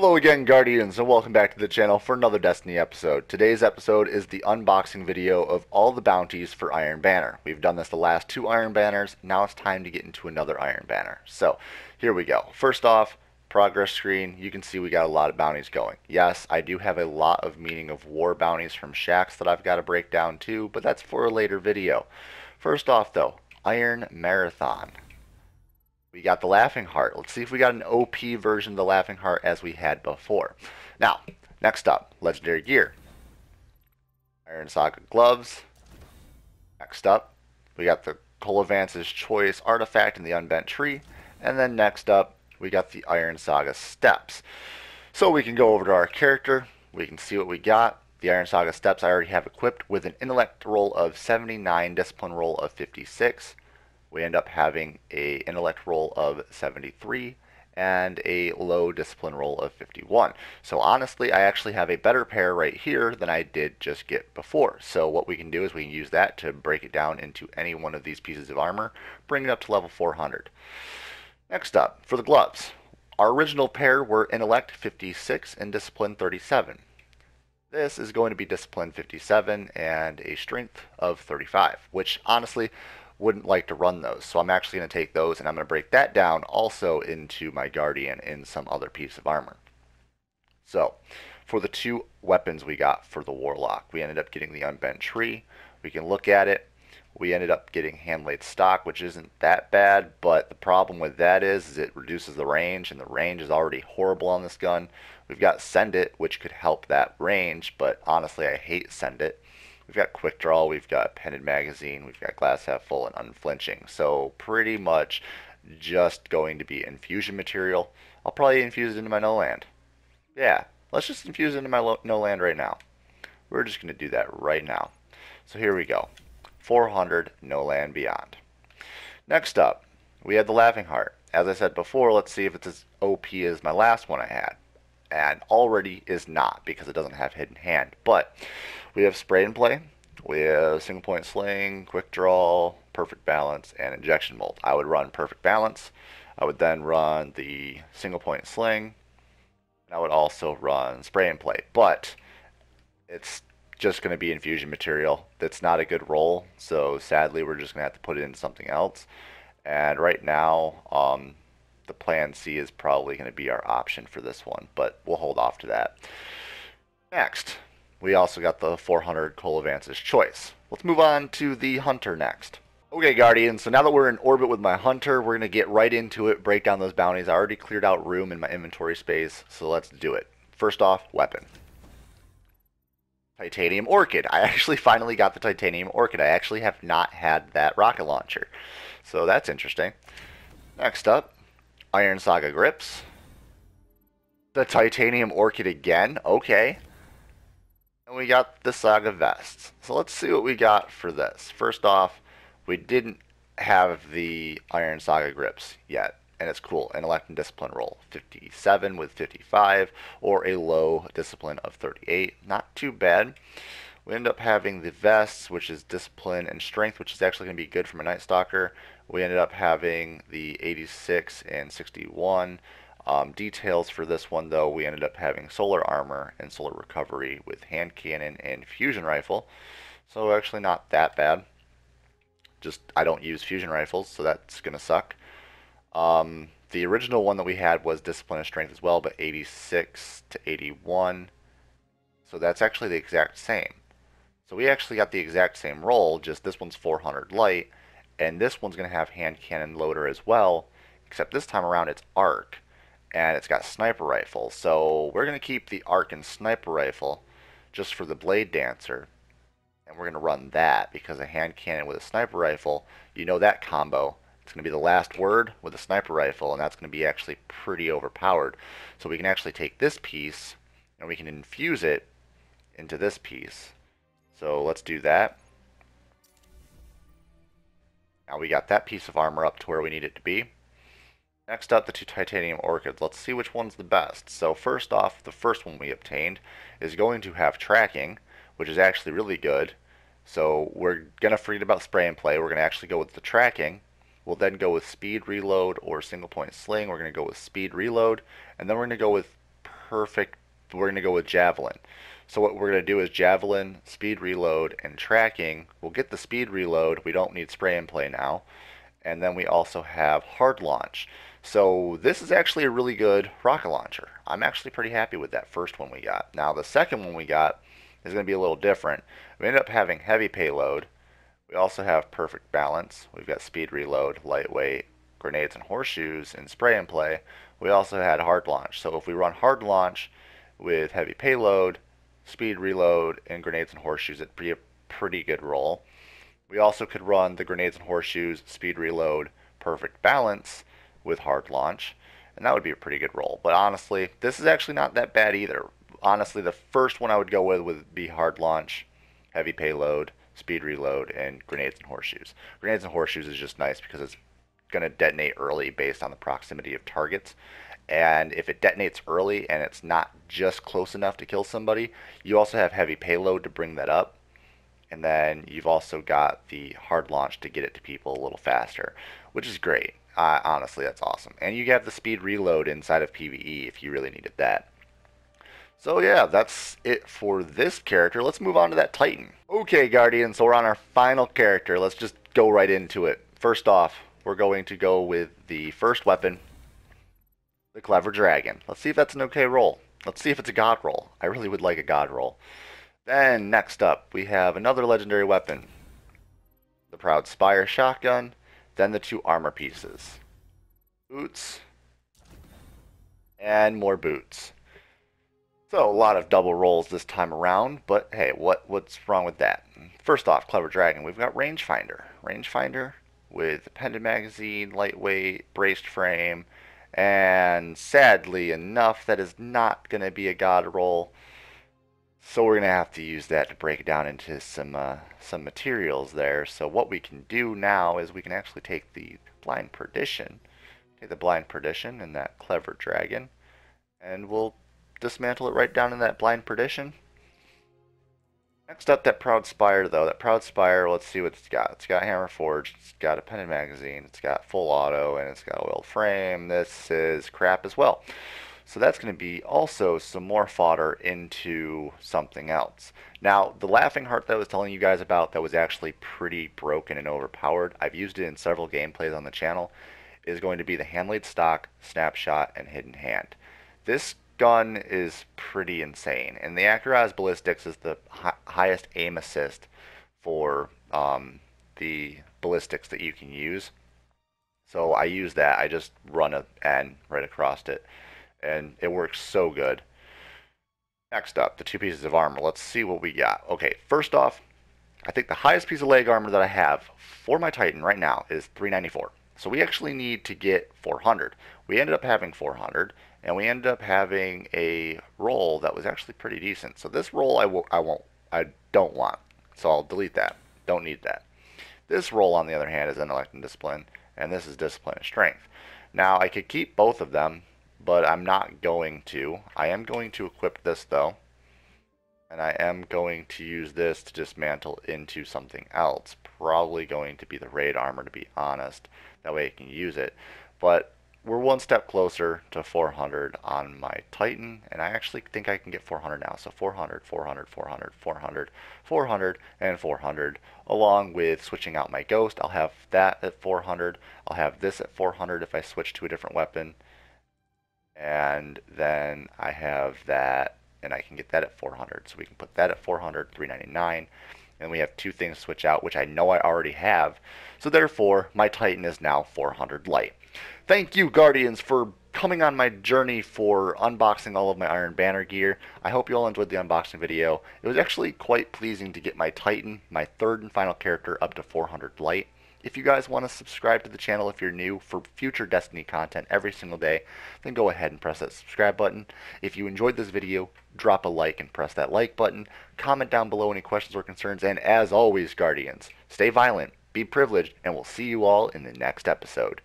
Hello again, Guardians, and welcome back to the channel for another Destiny episode. Today's episode is the unboxing video of all the bounties for Iron Banner. We've done this the last two Iron Banners, now it's time to get into another Iron Banner. So, here we go. First off, progress screen, you can see we got a lot of bounties going. Yes, I do have a lot of Meaning of War bounties from Shacks that I've got to break down too, but that's for a later video. First off though, Iron Marathon. We got the Laughing Heart. Let's see if we got an OP version of the Laughing Heart as we had before. Now, next up, Legendary Gear. Iron Saga Gloves. Next up, we got the Colavance's Choice Artifact in the Unbent Tree. And then next up, we got the Iron Saga Steps. So we can go over to our character. We can see what we got. The Iron Saga Steps I already have equipped with an Intellect roll of 79, Discipline roll of 56. We end up having an intellect roll of 73 and a low discipline roll of 51. So honestly, I actually have a better pair right here than I did just get before. So what we can do is we can use that to break it down into any one of these pieces of armor, bring it up to level 400. Next up, for the gloves. Our original pair were intellect 56 and discipline 37. This is going to be discipline 57 and a strength of 35, which honestly, wouldn't like to run those. So I'm actually going to take those and I'm going to break that down also into my Guardian in some other piece of armor. So for the two weapons we got for the Warlock, we ended up getting the Unbent Tree. We can look at it. We ended up getting Handlaid Stock, which isn't that bad, but the problem with that is it reduces the range, and the range is already horrible on this gun. We've got Send It, which could help that range, but honestly I hate Send It. We've got Quick Draw, we've got Pendant Magazine, we've got Glass Half Full, and Unflinching. So pretty much just going to be infusion material. I'll probably infuse it into my no land. Yeah, let's just infuse it into my no land right now. We're just going to do that right now. So here we go. 400 no land beyond. Next up, we have the Laughing Heart. As I said before, let's see if it's as OP as my last one I had. And already is not because it doesn't have Hidden Hand. But we have Spray and Play, we have Single Point Sling, Quick Draw, Perfect Balance, and Injection Mold. I would run Perfect Balance. I would then run the Single Point Sling. And I would also run Spray and Play. But it's just going to be infusion material. That's not a good roll. So sadly, we're just going to have to put it into something else. And right now, the plan C is probably going to be our option for this one, but we'll hold off to that. Next, we also got the 400 Colavance's Choice. Let's move on to the Hunter next. Okay, Guardians, so now that we're in orbit with my Hunter, we're going to get right into it, break down those bounties. I already cleared out room in my inventory space, so let's do it. First off, weapon. Titanium Orchid. I actually finally got the Titanium Orchid. I actually have not had that rocket launcher, so that's interesting. Next up, Iron Saga Grips. The Titanium Orchid again. Okay. And we got the Saga Vests. So let's see what we got for this. First off, we didn't have the Iron Saga Grips yet. And it's cool. Intellect and Discipline roll 57 with 55, or a low Discipline of 38. Not too bad. We end up having the Vests, which is Discipline and Strength, which is actually going to be good for my Night Stalker. We ended up having the 86 and 61. Details for this one, though, we ended up having Solar Armor and Solar Recovery with Hand Cannon and Fusion Rifle. So actually not that bad. Just, I don't use Fusion Rifles, so that's going to suck. The original one that we had was Discipline and Strength as well, but 86 to 81. So that's actually the exact same. So we actually got the exact same roll, just this one's 400 light. And this one's going to have Hand Cannon Loader as well, except this time around it's Arc, and it's got Sniper Rifle. So we're going to keep the Arc and Sniper Rifle just for the Blade Dancer, and we're going to run that because a Hand Cannon with a Sniper Rifle, you know that combo. It's going to be the last word with a Sniper Rifle, and that's going to be actually pretty overpowered. So we can actually take this piece, and we can infuse it into this piece. So let's do that. Now we got that piece of armor up to where we need it to be. Next up, the two Titanium Orchids. Let's see which one's the best. So first off, the first one we obtained is going to have tracking, which is actually really good. So we're going to forget about Spray and Play. We're going to actually go with the tracking. We'll then go with Speed Reload or Single Point Sling. We're going to go with Speed Reload. And then we're going to go with perfect. We're going to go with Javelin. So what we're going to do is Javelin, Speed Reload, and Tracking. We'll get the Speed Reload. We don't need Spray and Play now. And then we also have Hard Launch. So this is actually a really good rocket launcher. I'm actually pretty happy with that first one we got. Now the second one we got is going to be a little different. We ended up having Heavy Payload. We also have Perfect Balance. We've got Speed Reload, Lightweight, Grenades and Horseshoes, and Spray and Play. We also had Hard Launch. So if we run Hard Launch with Heavy Payload, Speed Reload, and Grenades and Horseshoes, it'd be a pretty good roll. We also could run the Grenades and Horseshoes, Speed Reload, Perfect Balance with Hard Launch, and that would be a pretty good roll. But honestly, this is actually not that bad either. Honestly, the first one I would go with would be Hard Launch, Heavy Payload, Speed Reload, and Grenades and Horseshoes. Grenades and Horseshoes is just nice because it's going to detonate early based on the proximity of targets. And if it detonates early and it's not just close enough to kill somebody, you also have Heavy Payload to bring that up. And then you've also got the Hard Launch to get it to people a little faster, which is great. Honestly, that's awesome. And you have the Speed Reload inside of PvE if you really needed that. So yeah, that's it for this character. Let's move on to that Titan. Okay, Guardians, so we're on our final character. Let's just go right into it. First off, we're going to go with the first weapon, the Clever Dragon. Let's see if that's an okay roll. Let's see if it's a god roll. I really would like a god roll. Then, next up, we have another legendary weapon, the Proud Spire Shotgun, then the 2 armor pieces, boots, and more boots. So, a lot of double rolls this time around, but hey, what's wrong with that? First off, Clever Dragon, we've got Rangefinder. Rangefinder with appended magazine, lightweight, braced frame, and sadly enough, that is not going to be a god roll. So we're going to have to use that to break it down into some materials there. So what we can do now is we can actually take the Blind Perdition, and that Clever Dragon, and we'll dismantle it right down in that Blind Perdition. Next up, that Proud Spire though. That Proud Spire, let's see what it's got. It's got Hammer Forged, it's got appended magazine, it's got full auto, and it's got oiled frame. This is crap as well. So that's going to be also some more fodder into something else. Now, the Laughing Heart that I was telling you guys about that was actually pretty broken and overpowered, I've used it in several gameplays on the channel, is going to be the Handlaid Stock, Snapshot, and Hidden Hand. This gun is pretty insane, and the Accuraz Ballistics is the highest aim assist for the ballistics that you can use. So I use that. I just run an N right across it, and it works so good. Next up, the 2 pieces of armor. Let's see what we got. Okay, first off, I think the highest piece of leg armor that I have for my Titan right now is 394. So we actually need to get 400. We ended up having 400, and we ended up having a roll that was actually pretty decent. So this roll I don't want. So I'll delete that. Don't need that. This roll, on the other hand, is Intellect and Discipline, and this is Discipline and Strength. Now, I could keep both of them, but I'm not going to. I am going to equip this though, and I am going to use this to dismantle into something else. Probably going to be the raid armor, to be honest. That way I can use it. But we're one step closer to 400 on my Titan, and I actually think I can get 400 now. So 400, 400, 400, 400, 400, and 400, along with switching out my Ghost. I'll have that at 400. I'll have this at 400 if I switch to a different weapon. And then I have that, and I can get that at 400. So we can put that at 400, 399. And we have 2 things to switch out, which I know I already have. So therefore, my Titan is now 400 light. Thank you, Guardians, for coming on my journey for unboxing all of my Iron Banner gear. I hope you all enjoyed the unboxing video. It was actually quite pleasing to get my Titan, my 3rd and final character, up to 400 light. If you guys want to subscribe to the channel if you're new for future Destiny content every single day, then go ahead and press that subscribe button. If you enjoyed this video, drop a like and press that like button. Comment down below any questions or concerns, and as always, Guardians, stay violent, be privileged, and we'll see you all in the next episode.